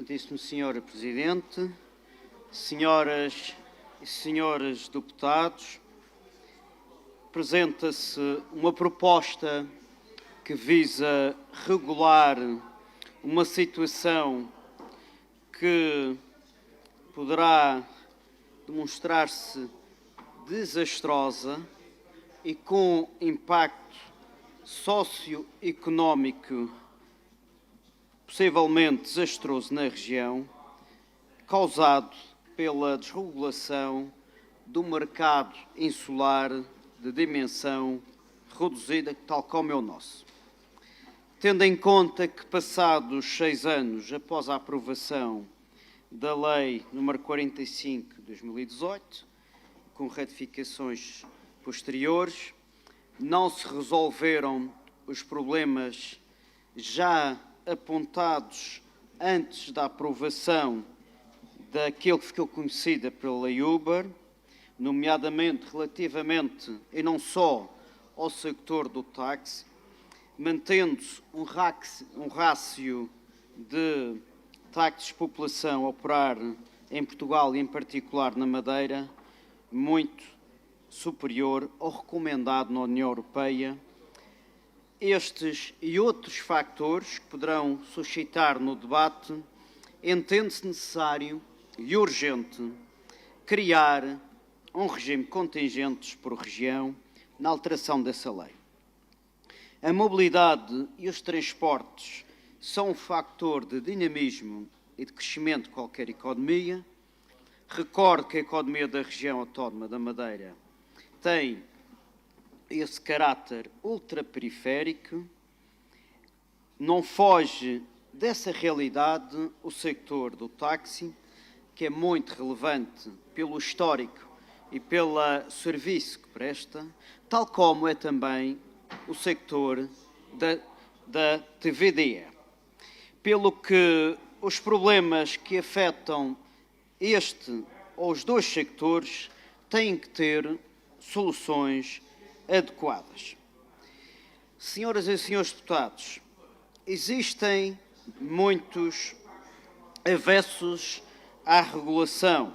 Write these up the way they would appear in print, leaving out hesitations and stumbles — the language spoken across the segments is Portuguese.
Excelentíssimo Senhor Presidente, senhoras e senhores deputados, apresenta-se uma proposta que visa regular uma situação que poderá demonstrar-se desastrosa e com impacto socioeconómico possivelmente desastroso na região, causado pela desregulação do mercado insular de dimensão reduzida, tal como é o nosso. Tendo em conta que, passados 6 anos após a aprovação da Lei nº 45 de 2018, com retificações posteriores, não se resolveram os problemas já apontados antes da aprovação daquele que ficou conhecida pela Lei Uber, nomeadamente relativamente, e não só, ao sector do táxi, mantendo-se um rácio de táxis população a operar em Portugal e em particular na Madeira, muito superior ao recomendado na União Europeia. Estes e outros factores que poderão suscitar no debate, entende-se necessário e urgente criar um regime de contingentes por região na alteração dessa lei. A mobilidade e os transportes são um fator de dinamismo e de crescimento de qualquer economia. Recordo que a economia da região autónoma da Madeira tem esse caráter ultraperiférico. Não foge dessa realidade o sector do táxi, que é muito relevante pelo histórico e pelo serviço que presta, tal como é também o sector da TVDE. Pelo que os problemas que afetam este ou os dois sectores têm que ter soluções adequadas. Senhoras e senhores deputados, existem muitos avessos à regulação,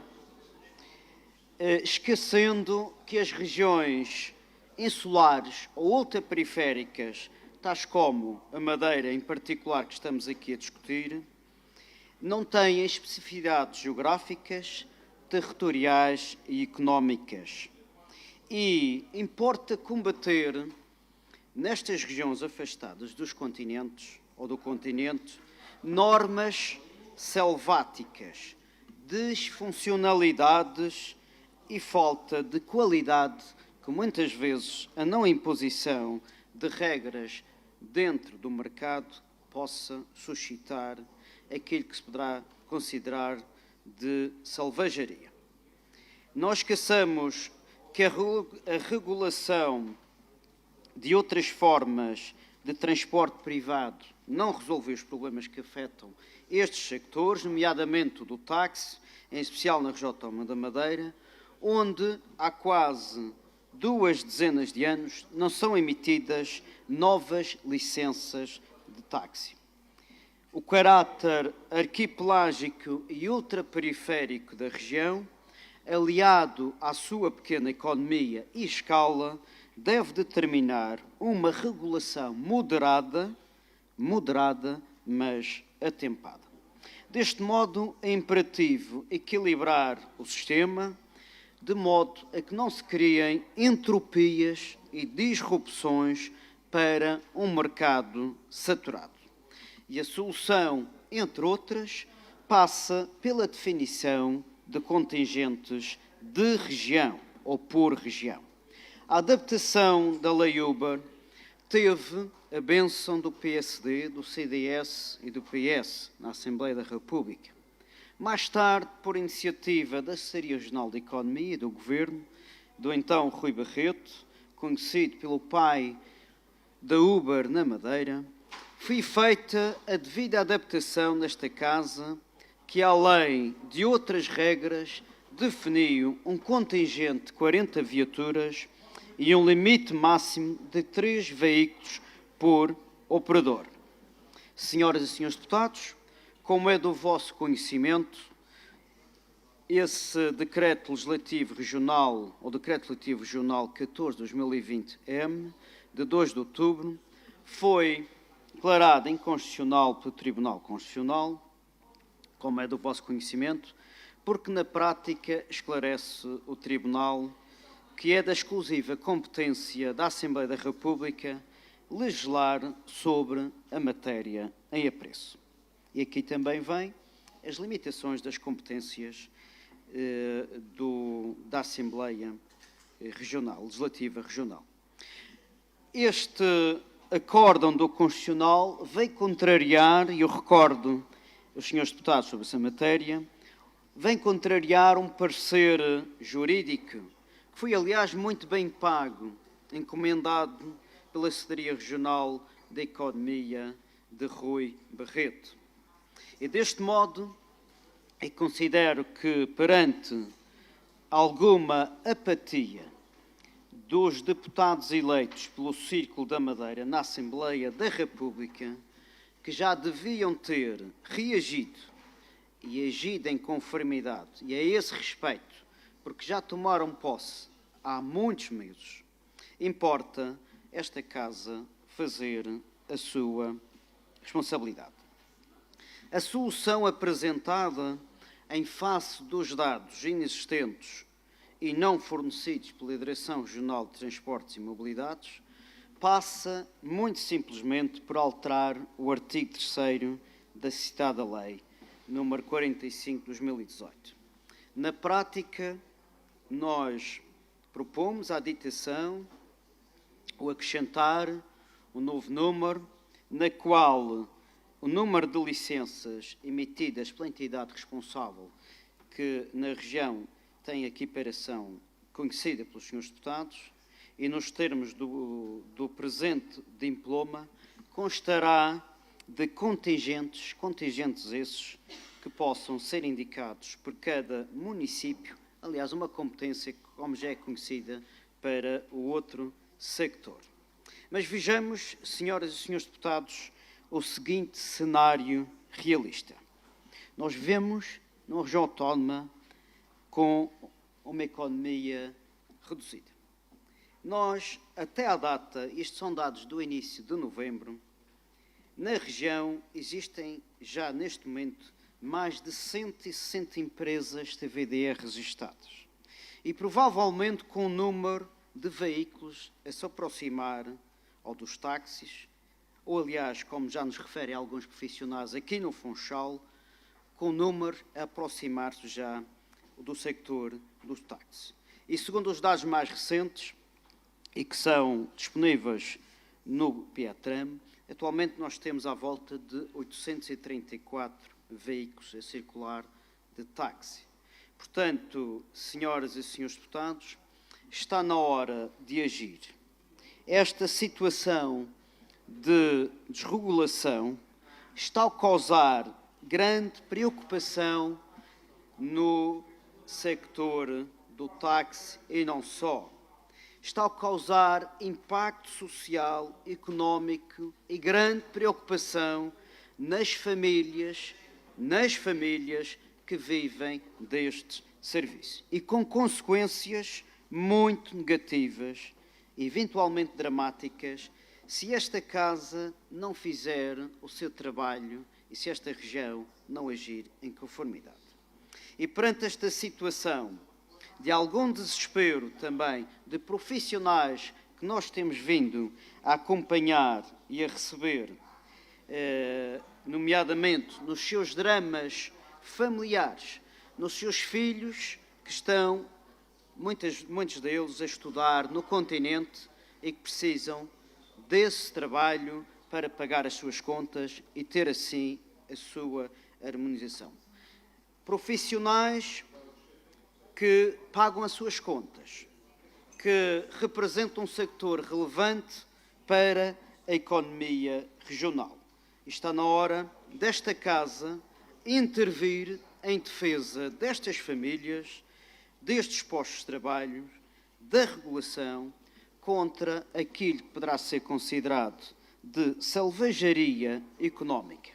esquecendo que as regiões insulares ou ultraperiféricas, tais como a Madeira em particular que estamos aqui a discutir, não têm especificidades geográficas, territoriais e económicas. E importa combater, nestas regiões afastadas dos continentes ou do continente, normas selváticas, disfuncionalidades e falta de qualidade que muitas vezes a não imposição de regras dentro do mercado possa suscitar aquilo que se poderá considerar de selvageria. Nós esqueçamos que a regulação de outras formas de transporte privado não resolveu os problemas que afetam estes sectores, nomeadamente o do táxi, em especial na região autónoma da Madeira, onde há quase 2 dezenas de anos não são emitidas novas licenças de táxi. O caráter arquipelágico e ultraperiférico da região, aliado à sua pequena economia e escala, deve determinar uma regulação moderada, mas atempada. Deste modo, é imperativo equilibrar o sistema, de modo a que não se criem entropias e disrupções para um mercado saturado. E a solução, entre outras, passa pela definição de contingentes de região ou por região. A adaptação da Lei Uber teve a bênção do PSD, do CDS e do PS na Assembleia da República. Mais tarde, por iniciativa da Secretaria Regional de Economia e do Governo, do então Rui Barreto, conhecido pelo pai da Uber na Madeira, foi feita a devida adaptação nesta Casa, que além de outras regras, definiu um contingente de 40 viaturas e um limite máximo de 3 veículos por operador. Senhoras e senhores deputados, Como é do vosso conhecimento, esse Decreto Legislativo Regional, ou Decreto Legislativo Regional 14/2020-M, de 2 de outubro, foi declarado inconstitucional pelo Tribunal Constitucional, como é do vosso conhecimento, porque na prática esclarece o Tribunal que é da exclusiva competência da Assembleia da República legislar sobre a matéria em apreço. E aqui também vêm as limitações das competências da Assembleia Regional, Legislativa Regional. Este acórdão do Constitucional veio contrariar, e eu recordo os senhores deputados sobre essa matéria, vem contrariar um parecer jurídico, que foi, aliás, muito bem pago, encomendado pela Secretaria Regional da Economia de Rui Barreto. E deste modo, eu considero que, perante alguma apatia dos deputados eleitos pelo Círculo da Madeira na Assembleia da República, que já deviam ter reagido e agido em conformidade, e a esse respeito, porque já tomaram posse há muitos meses, importa esta Casa fazer a sua responsabilidade. A solução apresentada em face dos dados inexistentes e não fornecidos pela Direção Regional de Transportes e Mobilidades passa, muito simplesmente, por alterar o artigo 3º da citada Lei número 45 de 2018. Na prática, nós propomos à ditação o acrescentar um novo número, na qual o número de licenças emitidas pela entidade responsável, que na região tem a equiparação conhecida pelos senhores deputados, e nos termos do presente diploma, constará de contingentes esses que possam ser indicados por cada município, aliás, uma competência que, como já é conhecida, para o outro sector. Mas vejamos, senhoras e senhores deputados, o seguinte cenário realista. Nós vivemos numa região autónoma com uma economia reduzida. Nós, até à data, isto são dados do início de novembro, na região existem já neste momento mais de 160 empresas TVDE registadas e provavelmente com um número de veículos a se aproximar ao dos táxis, ou aliás, como já nos referem alguns profissionais aqui no Funchal, com um número a aproximar-se já do sector dos táxis. E segundo os dados mais recentes, e que são disponíveis no PIATRAM, atualmente nós temos à volta de 834 veículos a circular de táxi. Portanto, senhoras e senhores deputados, está na hora de agir. Esta situação de desregulação está a causar grande preocupação no sector do táxi e não só. Está a causar impacto social, económico e grande preocupação nas famílias que vivem deste serviço. E com consequências muito negativas, eventualmente dramáticas, se esta Casa não fizer o seu trabalho e se esta região não agir em conformidade. E perante esta situação de algum desespero também de profissionais que nós temos vindo a acompanhar e a receber, nomeadamente nos seus dramas familiares, nos seus filhos que estão, muitos deles, a estudar no continente e que precisam desse trabalho para pagar as suas contas e ter assim a sua harmonização. Profissionais que pagam as suas contas, que representam um sector relevante para a economia regional. Está na hora desta Casa intervir em defesa destas famílias, destes postos de trabalho, da regulação, contra aquilo que poderá ser considerado de selvageria económica.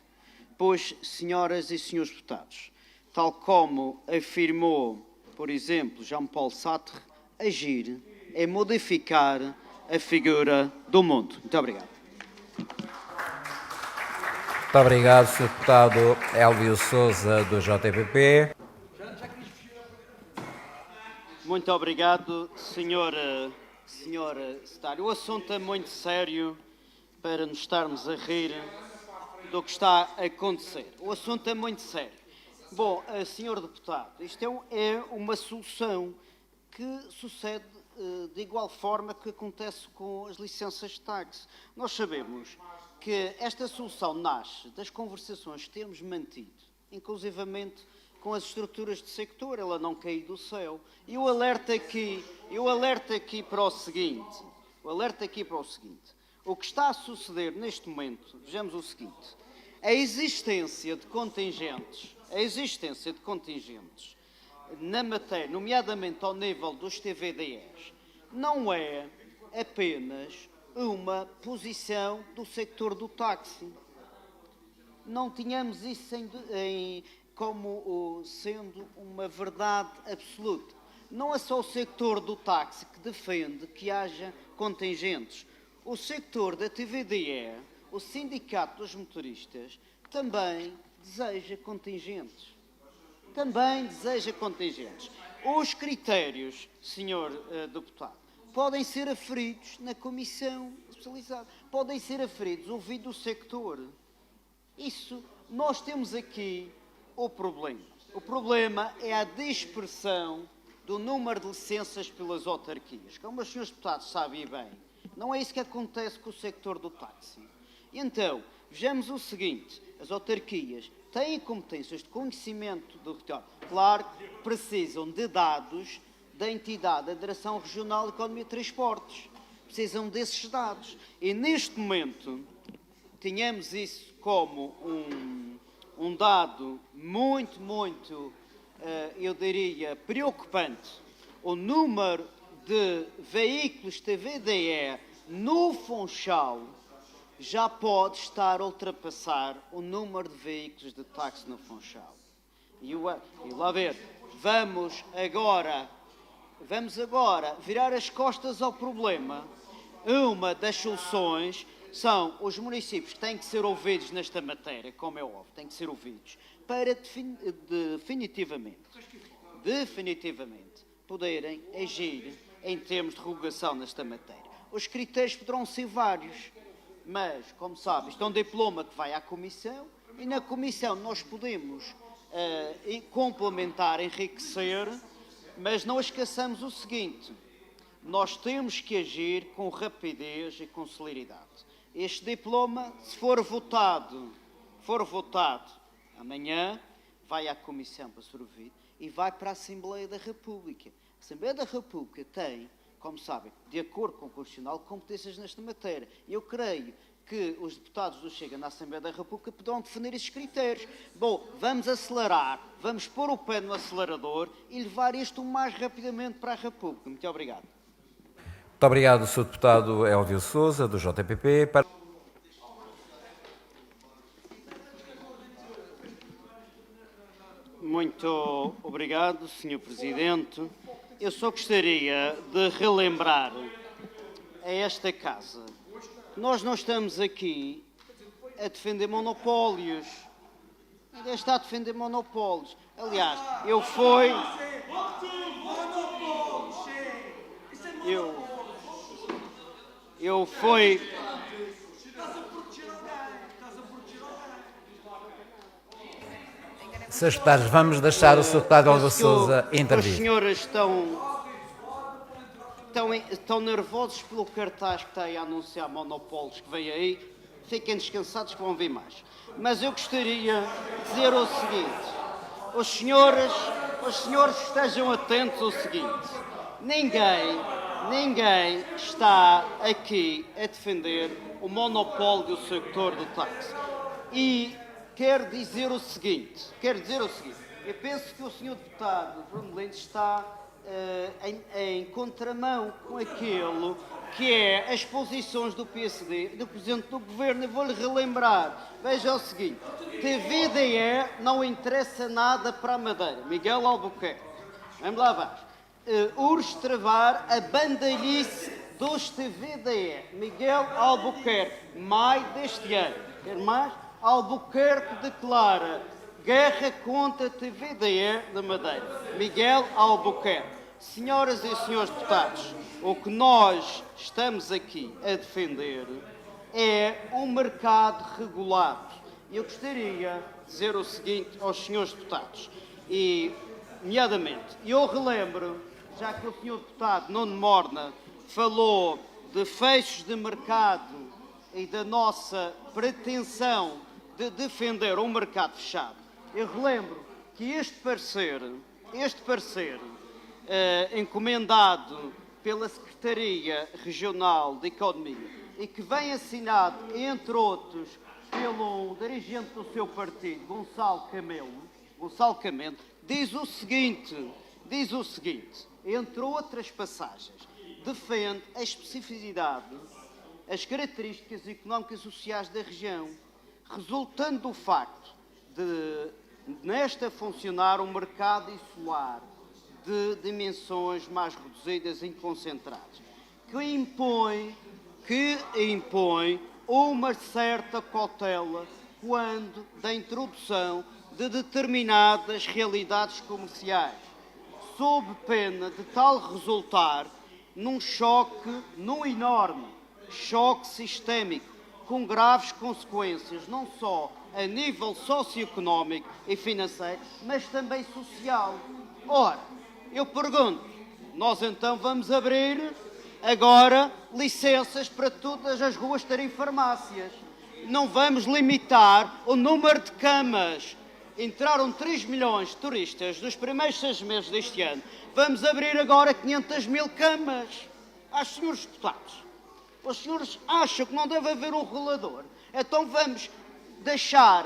Pois, senhoras e senhores deputados, tal como afirmou, por exemplo, Jean-Paul Sartre, agir é modificar a figura do mundo. Muito obrigado. Muito obrigado, Sr. Deputado Elvio Sousa, do JPP. Muito obrigado, senhora secretária. O assunto é muito sério para nos estarmos a rir do que está a acontecer. O assunto é muito sério. Bom, senhor deputado, isto é uma solução que sucede de igual forma que acontece com as licenças de táxi. Nós sabemos que esta solução nasce das conversações que temos mantido, inclusivamente com as estruturas de sector, ela não caiu do céu. E eu alerto aqui para o seguinte, o que está a suceder neste momento, vejamos o seguinte, a existência de contingentes na matéria, nomeadamente ao nível dos TVDEs, não é apenas uma posição do sector do táxi. Não tínhamos isso como sendo uma verdade absoluta. Não é só o sector do táxi que defende que haja contingentes. O sector da TVDE, o Sindicato dos Motoristas, também deseja contingentes. Os critérios, senhor deputado, podem ser aferidos na comissão especializada, podem ser aferidos ouvindo o sector. Isso, nós temos aqui o problema. O problema é a dispersão do número de licenças pelas autarquias. Como os senhores deputados sabem bem, não é isso que acontece com o sector do táxi. Então, vejamos o seguinte, as autarquias têm competências de conhecimento do território. Claro que precisam de dados da entidade da Direção Regional de Economia e Transportes. Precisam desses dados. E neste momento, tínhamos isso como um dado muito, eu diria, preocupante. O número de veículos TVDE no Funchal já pode estar a ultrapassar o número de veículos de táxi no Funchal. E lá ver, vamos agora virar as costas ao problema. Uma das soluções são os municípios que têm que ser ouvidos nesta matéria, como é óbvio, têm que ser ouvidos, para definitivamente poderem agir em termos de regulação nesta matéria. Os critérios poderão ser vários, mas, como sabe, isto é um diploma que vai à Comissão e na Comissão nós podemos complementar, enriquecer, mas não esqueçamos o seguinte, nós temos que agir com rapidez e com celeridade. Este diploma, se for votado amanhã, vai à Comissão para ser ouvido e vai para a Assembleia da República. A Assembleia da República tem, como sabem, de acordo com o Constitucional, competências nesta matéria. Eu creio que os deputados do Chega na Assembleia da República poderão definir esses critérios. Bom, vamos acelerar, vamos pôr o pé no acelerador e levar isto o mais rapidamente para a República. Muito obrigado. Muito obrigado, Sr. Deputado Elvio Sousa, do JPP. Muito obrigado, Sr. Presidente. Eu só gostaria de relembrar a esta Casa que nós não estamos aqui a defender monopólios. Ninguém está a defender monopólios. Aliás, eu fui... Senhores deputados, vamos deixar o Sr. Deputado Elvio Sousa intervir. Os senhores estão nervosos pelo cartaz que está aí a anunciar monopólios que vem aí. Fiquem descansados que vão vir mais. Mas eu gostaria de dizer o seguinte. Os senhores estejam atentos ao seguinte. Ninguém está aqui a defender o monopólio do sector do táxi. E quero dizer o seguinte. Eu penso que o Sr. Deputado Bruno Lentes está em contramão com aquilo que é as posições do PSD, do Presidente do Governo. Eu vou-lhe relembrar. Veja o seguinte, TVDE não interessa nada para a Madeira. Miguel Albuquerque. Vamos lá abaixo. Urge travar a bandalhice dos TVDE. Miguel Albuquerque, maio deste ano. Quer mais? Albuquerque declara guerra contra a TVDE da Madeira. Miguel Albuquerque. Senhoras e senhores deputados, o que nós estamos aqui a defender é um mercado regulado. Eu gostaria de dizer o seguinte aos senhores deputados, e, nomeadamente, eu relembro, já que o senhor deputado Nuno Morna falou de fechos de mercado e da nossa pretensão de defender um mercado fechado, eu relembro que este parecer encomendado pela Secretaria Regional de Economia e que vem assinado, entre outros, pelo dirigente do seu partido, Gonçalo Camelo, diz o seguinte, entre outras passagens, defende a especificidade, as características económicas e sociais da região, resultando do facto de nesta funcionar um mercado insular de dimensões mais reduzidas e concentradas, que impõe uma certa cautela quando da introdução de determinadas realidades comerciais, sob pena de tal resultar num enorme choque sistémico, com graves consequências, não só a nível socioeconómico e financeiro, mas também social. Ora, eu pergunto, nós então vamos abrir agora licenças para todas as ruas terem farmácias. Não vamos limitar o número de camas. Entraram 3 milhões de turistas nos primeiros 6 meses deste ano. Vamos abrir agora 500 mil camas. Aos senhores deputados, os senhores acham que não deve haver um regulador? Então vamos deixar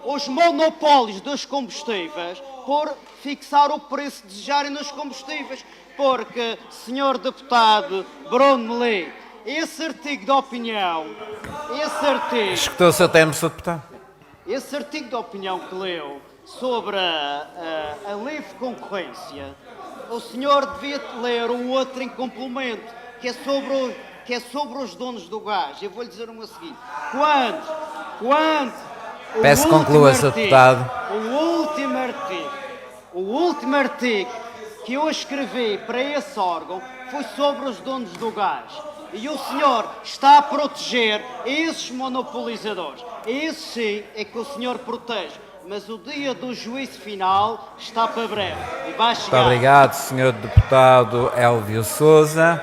os monopólios dos combustíveis por fixar o preço que desejarem nos combustíveis. Porque, senhor deputado Bruno Lee, esse artigo de opinião, Escutou o seu termo, Sr. Deputado? Esse artigo de opinião que leu sobre a livre concorrência, o senhor devia ler um outro em complemento, que é sobre os donos do gás. Eu vou-lhe dizer uma seguinte. Quando Peço que conclua, Sr. Deputado. O último artigo que eu escrevi para esse órgão foi sobre os donos do gás. E o senhor está a proteger esses monopolizadores. Esse sim é que o senhor protege. Mas o dia do juízo final está para breve. E vai chegar. Muito obrigado, Sr. Deputado Elvio Sousa.